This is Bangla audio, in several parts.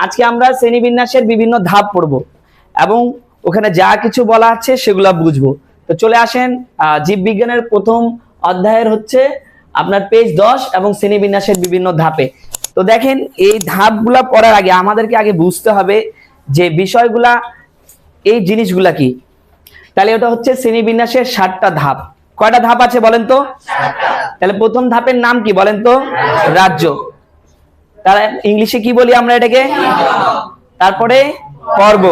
আজকে আমরা শ্রেণীবিন্যাসের বিভিন্ন ধাপ পড়ব এবং ওখানে যা কিছু বলা আছে সেগুলো বুঝবো। তো চলে আসেন, জীববিজ্ঞানের প্রথম অধ্যায়ের হচ্ছে আপনার পেজ 10 এবং শ্রেণীবিন্যাসের বিভিন্ন ধাপে। তো দেখেন, এই ধাপগুলা পড়ার আগে আমাদেরকে আগে বুঝতে হবে যে বিষয়গুলা, এই জিনিসগুলা কি। তাহলে ওটা হচ্ছে শ্রেণীবিন্যাসের 7টা ধাপ। কয়টা ধাপ আছে বলেন তো? তাহলে প্রথম ধাপের নাম কি বলেন তো? রাজ্য। তাহলে ইংলিশে কি বলি আমরা এটাকে? তারপরে পর্ব,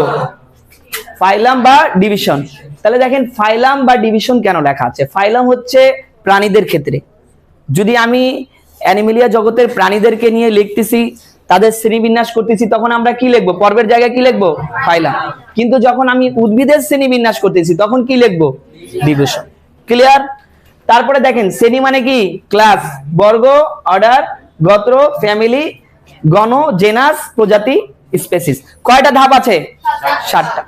ফাইলাম বা ডিভিশন। তাহলে দেখেন, ফাইলাম বা ডিভিশন কেন লেখা আছে? ফাইলাম হচ্ছে প্রাণীদের ক্ষেত্রে। যদি আমি অ্যানিমেলিয়া জগতের প্রাণীদেরকে নিয়ে লিখতেছি, তাদের শ্রেণীবিন্যাস করতেছি, তখন আমরা কি লিখবো? পর্বের জায়গায় কি লিখবো? ফাইলাম। কিন্তু যখন আমি উদ্ভিদের শ্রেণীবিন্যাস করতেছি তখন কি লিখবো? ডিভিশন। ক্লিয়ার? তারপরে দেখেন, শ্রেণী মানে কি? ক্লাস, বর্গ, অর্ডার, গোত্র, ফ্যামিলি, গণ, জেনাস, প্রজাতি, স্পেসিস। কয়টা ধাপ আছে? 7টা।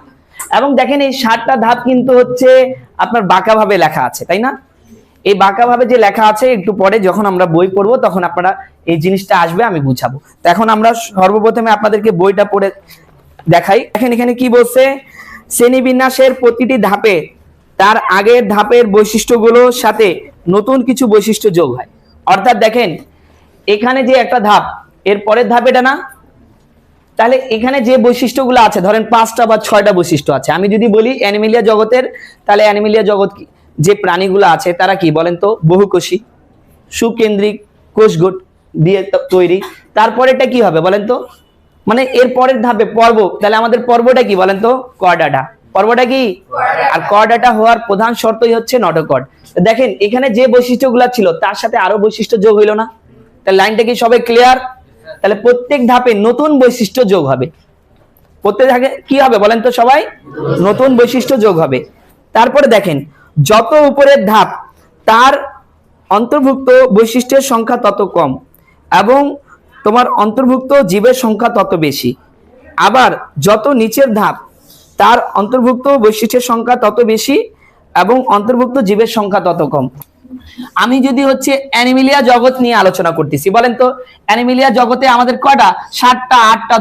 এবং দেখেন, এই 7টা ধাপ কিন্তু হচ্ছে আপনার বাঁকাভাবে লেখা আছে, তাই না? এই বাঁকাভাবে যে লেখা আছে, একটু পরে যখন আমরা বই পড়বো তখন আপনারা এই জিনিসটা আসবে, আমি বুঝাবো। তো এখন আমরা সর্বপ্রথমে আপনাদেরকে বইটা পড়ে দেখাই। দেখেন এখানে কি বলছে, শ্রেণীবিন্যাসের প্রতিটি ধাপে তার আগের ধাপের বৈশিষ্ট্যগুলোর সাথে নতুন কিছু বৈশিষ্ট্য যোগ হয়। অর্থাৎ দেখেন, এখানে যে একটা ধাপ, এর পরের ধাপ এটা না? তাহলে এখানে যে বৈশিষ্ট্যগুলো আছে, ধরেন 5টা বা 6টা বৈশিষ্ট্য আছে। আমি যদি বলি অ্যানিমেলিয়া জগতের, তাহলে অ্যানিমেলিয়া জগৎ যে প্রাণীগুলো আছে তারা কি বলেন তো? বহুকোষী, সুকেন্দ্রিক কোষ দিয়ে তৈরি। তারপরেটা কি হবে বলেন তো? মানে এর পরের ধাপে পর্ব। তাহলে আমাদের পর্বটা কি বলেন তো? কর্ডাটা। পর্বটা কি? আর কর্ডাটা হওয়ার প্রধান শর্তই হচ্ছে নটোকর্ড। দেখেন, এখানে যে বৈশিষ্ট্যগুলো ছিল তার সাথে আরো বৈশিষ্ট্য যোগ হইল না? তাহলে লাইনটা কি সবাই ক্লিয়ার? তাহলে প্রত্যেক ধাপে নতুন বৈশিষ্ট্য যোগ হবে। প্রত্যেক ধাপে কি হবে বলেন তো সবাই? নতুন বৈশিষ্ট্য যোগ হবে। তারপরে দেখেন, যত উপরের ধাপ তার অন্তর্ভুক্ত বৈশিষ্ট্যের সংখ্যা তত কম এবং তোমার অন্তর্ভুক্ত জীবের সংখ্যা তত বেশি। আবার যত নিচের ধাপ তার অন্তর্ভুক্ত বৈশিষ্ট্যের সংখ্যা তত বেশি এবং অন্তর্ভুক্ত জীবের সংখ্যা তত কম। আমি যদি হচ্ছে অ্যানিমেলিয়া জগৎ নিয়ে আলোচনা করতেছি, বলেন তো অ্যানিমেলিয়া জগতে আমাদের কয়টা? 7টা, 8টা,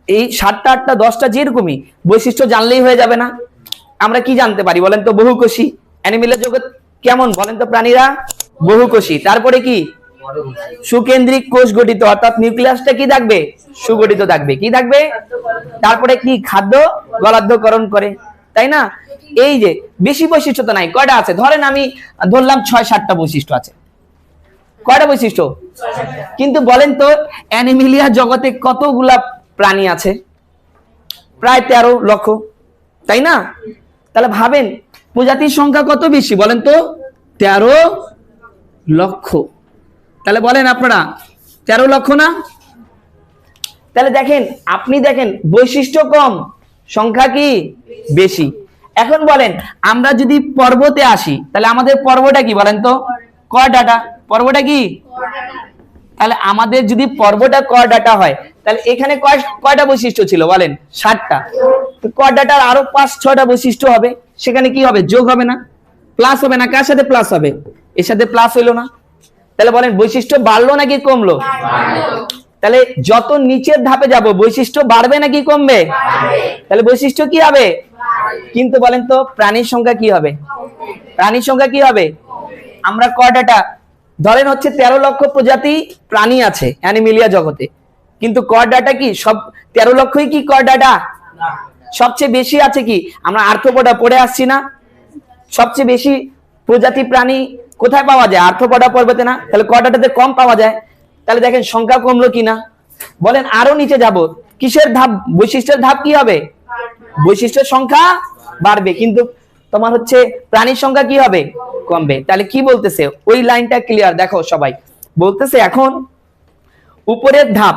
এই 7টা, 8টা, 10টা যেরকমই বৈশিষ্ট্য জানলেই হয়ে যাবে না? আমরা কি জানতে পারি বলেন তো? বহুকোষী। অ্যানিমেলিয়া জগৎ কেমন বলেন তো? প্রাণীরা বহুকোষী। তারপরে কি? সুকেন্দ্রিক কোষ গঠিত, অর্থাৎ নিউক্লিয়াসটা কি থাকবে? সুগঠিত থাকবে। কি থাকবে? তারপরে কি? খাদ্য গলাধ্যকরণ করে, তাই না? এই যে বেশি বৈশিষ্ট্য তো নাই। কয়টা আছে? ধরেন আমি ধরলাম 6-7টা বৈশিষ্ট্য আছে। কয়টা বৈশিষ্ট্য? কিন্তু বলেন তো, অ্যানিমেলিয়া জগতে কতগুলা প্রাণী আছে? প্রায় 13 লক্ষ, তাই না? তাহলে ভাবেন, প্রজাতির সংখ্যা কত বেশি বলেন তো? 13 লক্ষ। তাহলে বলেন আপনারা, 13 লক্ষ না? তাহলে দেখেন, আপনি দেখেন বৈশিষ্ট্য কম, সংখ্যা কি বেশি। এখন বলেন, আমরা যদি পর্বতে আসি, তাহলে আমাদের পর্বটা কি বলেন তো? কর্ডাটা। পর্বটা কি? তাহলে আমাদের যদি পর্বটা কর্ডাটা হয়, তাহলে এখানে কয়টা বৈশিষ্ট্য ছিল বলেন? 7টা। কর্ডাটার আরো 5-6টা বৈশিষ্ট্য হবে, সেখানে কি হবে? যোগ হবে না? প্লাস হবে না? কার সাথে প্লাস হবে? এর সাথে প্লাস হইলো না? তাহলে বলেন, বৈশিষ্ট্য বাড়লো নাকি কমলো? তাহলে যত নিচের ধাপে যাব বৈশিষ্ট্য বাড়বে নাকি কমবে? তাহলে বৈশিষ্ট্য কি হবে? কিন্তু বলেন তো, প্রাণীর সংখ্যা কি হবে? প্রাণীর সংখ্যা কি হবে? আমরা কর্ডাটা ধরেন হচ্ছে 13 লক্ষ প্রজাতি প্রাণী আছে অ্যানিমেলিয়া জগতে, কিন্তু কর্ডাটা কি সব 13 লক্ষই কি কর্ডাটা? সবচেয়ে বেশি আছে কি? আমরা আর্থ্রোপোডা পড়ে আসছি না? সবচেয়ে বেশি প্রজাতি প্রাণী কোথায় পাওয়া যায়? আর্থ্রোপোডা পর্বতে না? তাহলে কর্ডাটাতে কম পাওয়া যায়। তাহলে দেখেন সংখ্যা কমলো কিনা? বলেন আরো নিচে যাব, কিসের ধাপ? বৈশিষ্ট্যের ধাপ কি হবে? বৈশিষ্ট্যের সংখ্যা বাড়বে, কিন্তু তোমার হচ্ছে প্রাণীর সংখ্যা কি হবে? কমবে। তাহলে কি বলতেছে? ওই লাইনটা ক্লিয়ার দেখো সবাই। বলতেছে এখন উপরের ধাপ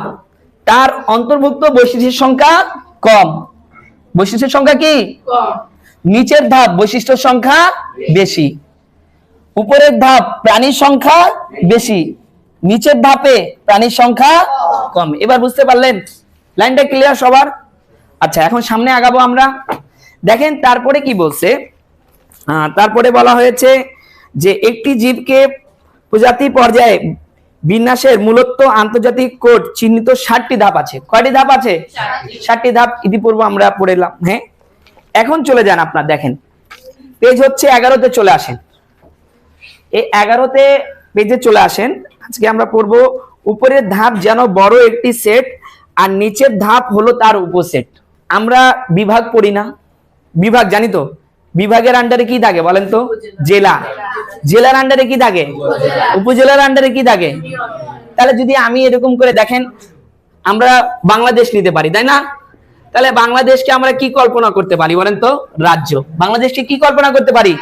তার অন্তর্ভুক্ত বৈশিষ্ট্যের সংখ্যা কম। বৈশিষ্ট্যের সংখ্যা কি? কম। নিচের ধাপ বৈশিষ্ট্যের সংখ্যা বেশি। উপরের ধাপ প্রাণীর সংখ্যা বেশি, নিচের ধাপে প্রাণীর সংখ্যা কম। এবার বুঝতে পারলেন? লাইনটা ক্লিয়ার সবার? আচ্ছা, এখন সামনে আগাবো আমরা। দেখেন তারপরে কি বলছে। তারপরে বলা হয়েছে যে একটি জীবকে প্রজাতি পর্যায়ে বিন্যাসের মূলত আন্তর্জাতিক কোড চিহ্নিত 60টি ধাপ আছে। কয়টি ধাপ আছে? 60টি ধাপ ইতিপূর্বে আমরা পড়লাম। হ্যাঁ, এখন চলে যান আপনার, দেখেন পেজ হচ্ছে 11তে চলে আসেন। এই 11তে পেজে চলে আসেন। আজকে আমরা পড়ব উপরের ধাপ যেন বড় একটি সেট আর নিচের ধাপ হলো তার উপসেট। আমরা বিভাগ পড়ি না? বিভাগ জানি তো, বিভাগের আন্ডারে কি থাকে বলেন তো? জেলা। জেলার আন্ডারে কি থাকে? উপজেলার আন্ডারে কি থাকে? তাহলে যদি আমি এরকম করে দেখেন, আমরা বাংলাদেশ নিতে পারি, তাই না? তাহলে বাংলাদেশকে আমরা কি কল্পনা করতে পারি বলেন তো? রাজ্য। বাংলাদেশকে কি কল্পনা করতে পারি?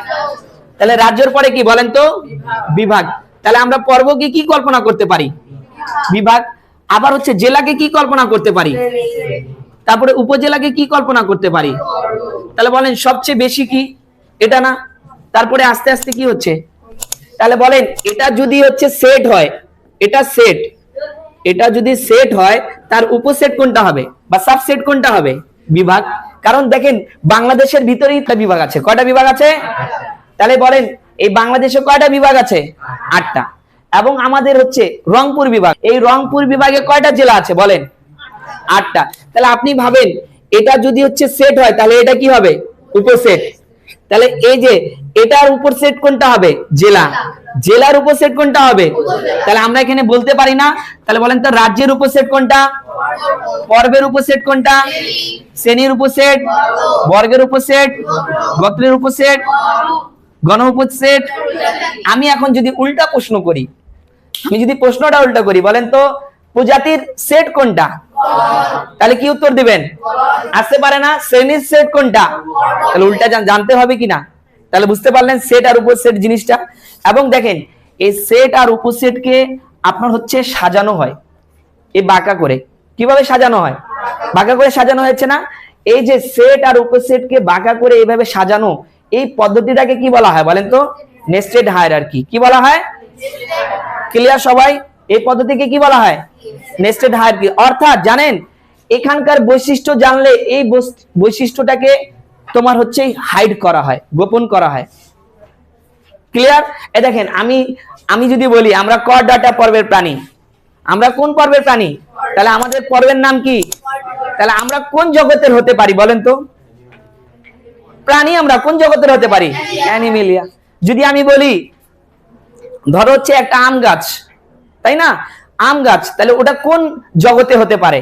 তাহলে রাজ্যের পরে কি বলেন তো? বিভাগ। তাহলে আমরা পর্বকে কি কল্পনা করতে পারি? বিভাগ। আবার হচ্ছে জেলাকে কি কল্পনা করতে পারি? তারপরে উপজেলাকে কি কল্পনা করতে পারি? তাহলে বলেন সবচেয়ে বেশি কি? এটা না? তারপরে আস্তে আস্তে কি হচ্ছে? তাহলে বলেন এটা যদি হচ্ছে সেট হয়, এটা সেট, এটা যদি সেট হয় তার উপসেট কোনটা হবে বা সাবসেট কোনটা হবে? বিভাগ। কারণ দেখেন বাংলাদেশের ভিতরেই একটা বিভাগ আছে। কয়টা বিভাগ আছে? তাহলে বলেন এই বাংলাদেশে কয়টা বিভাগ আছে? 8টা। এবং আমাদের হচ্ছে রংপুর বিভাগ, এই রংপুর বিভাগে কয়টা জেলা আছে বলেন? 8টা। তাহলে আপনি ভাবেন এটা যদি হচ্ছে সেট হয় তাহলে এটা কি হবে? উপসেট। তাহলে এই যে এটার উপসেট কোনটা হবে? জেলা। জেলার উপসেট কোনটা হবে? তাহলে আমরা এখানে বলতে পারি না? তাহলে বলেন তো রাজ্যের উপসেট কোনটা? পর্বের উপসেট কোনটা? শ্রেণীর উপসেট, বর্গের উপসেট, গোত্রের উপসেট, গণ উপসেট। আমি এখন যদি উল্টা প্রশ্ন করি, আমি যদি প্রশ্নটা উল্টা করি, বলেন তো প্রজাতির সেট কোনটা? তাহলে কি উত্তর দিবেন? আসতে পারে না। শ্রেণীর সেট কোনটা? তাহলে উল্টা জানতে হবে কিনা? তাহলে বুঝতে পারলেন সেট আর উপসেট জিনিসটা। এবং দেখেন এই সেট আর উপসেটকে আপনার হচ্ছে সাজানো হয় এই বাঁকা করে। কিভাবে সাজানো হয়? বাঁকা করে সাজানো হয়েছে না? এই যে সেট আর উপসেটকে বাঁকা করে এইভাবে সাজানো, এই পদ্ধতিটাকে কি বলা হয় বলেন তো? Nested hierarchy. কি বলা হয়? ক্লিয়ার সবাই? এই পদ্ধতিকে কি বলা হয়? Nested hierarchy. অর্থাৎ জানেন এখানকার বৈশিষ্ট্য জানলে এই বৈশিষ্ট্যটাকে তোমার হচ্ছে হাইড করা হয়, গোপন করা হয়। ক্লিয়ার? এ দেখেন আমি যদি বলি আমরা করডাটা পর্বের প্রাণী, আমরা কোন পর্বের প্রাণী? তাহলে আমাদের পর্বের নাম কি? তাহলে আমরা কোন জগতের হতে পারি বলেন তো? প্রাণী আমরা কোন জগতের হতে পারি? অ্যানিমেলিয়া। যদি আমি বলি ধরো হচ্ছে একটা আম গাছ, তাই না? আম গাছ, তাহলে ওটা কোন জগতে হতে পারে?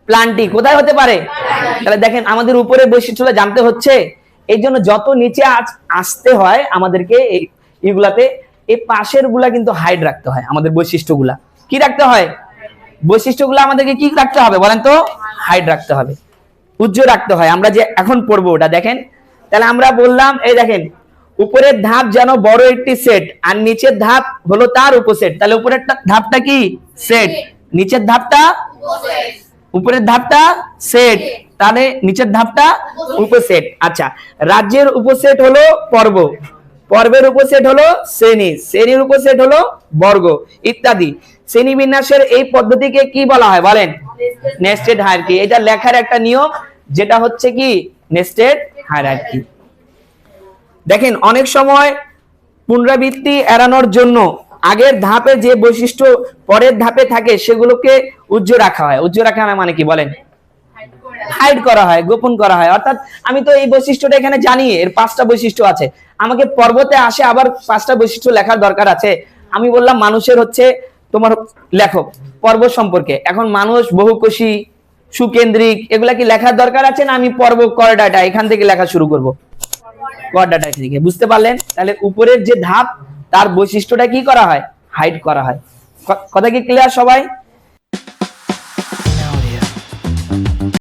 প্লান্টি। কোথায় হতে পারে? তাহলে দেখেন আমাদের উপরের বৈশিষ্ট্যটা জানতে হচ্ছে, এই জন্য যত নিচে আসতে হয় আমাদেরকে এইগুলাতে এই পাশের গুলা কিন্তু হাইড রাখতে হয়। আমাদের বৈশিষ্ট্যগুলা কি রাখতে হয়? বৈশিষ্ট্যগুলো আমাদেরকে কি রাখতে হবে বলেন তো? হাইড রাখতে হবে, উজ্জ্বল রাখতে হয়। আমরা যে এখন পড়বো ওটা দেখেন। তাহলে আমরা বললাম এই দেখেন উপরের ধাপ যেন বড় একটি সেট আর নিচের ধাপ হলো তার উপসেট। তাহলে উপরের ধাপটা কি? সেট। নিচের ধাপটা উপসেট। উপরের ধাপটা সেট, তাহলে নিচের ধাপটা উপসেট। আচ্ছা, রাজ্যের উপসেট হলো পর্ব, পর্বের উপসেট হলো শ্রেণী, শ্রেণীর উপসেট হলো বর্গ ইত্যাদি। শ্রেণী বিন্যাসের এই পদ্ধতিকে কি বলা হয় বলেন? Nested hierarchy. এটা লেখার একটা নিয়ম, যেটা হচ্ছে কি নেস্টেড হায়ারার্কি। দেখেন অনেক সময় পুনরাবৃত্তি এড়ানোর জন্য আগের ধাপে যে বৈশিষ্ট্য পরের ধাপে থাকে সেগুলোকে উজ্জ্বল রাখা হয়। উজ্জ্বল রাখা মানে কি বলেন? হাইড করা হয়, গোপন করা হয়। অর্থাৎ আমি তো এই বৈশিষ্ট্যটা এখানে জানি, এর 5টা বৈশিষ্ট্য আছে, আমাকে পর্বতে আসে আবার 5টা বৈশিষ্ট্য লেখার দরকার আছে। আমি বললাম মানুষের হচ্ছে তোমার লেখক পর্ব সম্পর্কে, এখন মানুষ বহুকোষী সুকেন্দ্রিক এগুলা কি লেখার দরকার আছে না? আমি পর্ব করডাটা এখান থেকে লেখা শুরু করব, করডাটা থেকে। বুঝতে পারলেন? তাহলে উপরের যে ধাপ তার বৈশিষ্ট্যটা কি করা হয়? হাইড করা হয়। কথা কি ক্লিয়ার সবাই?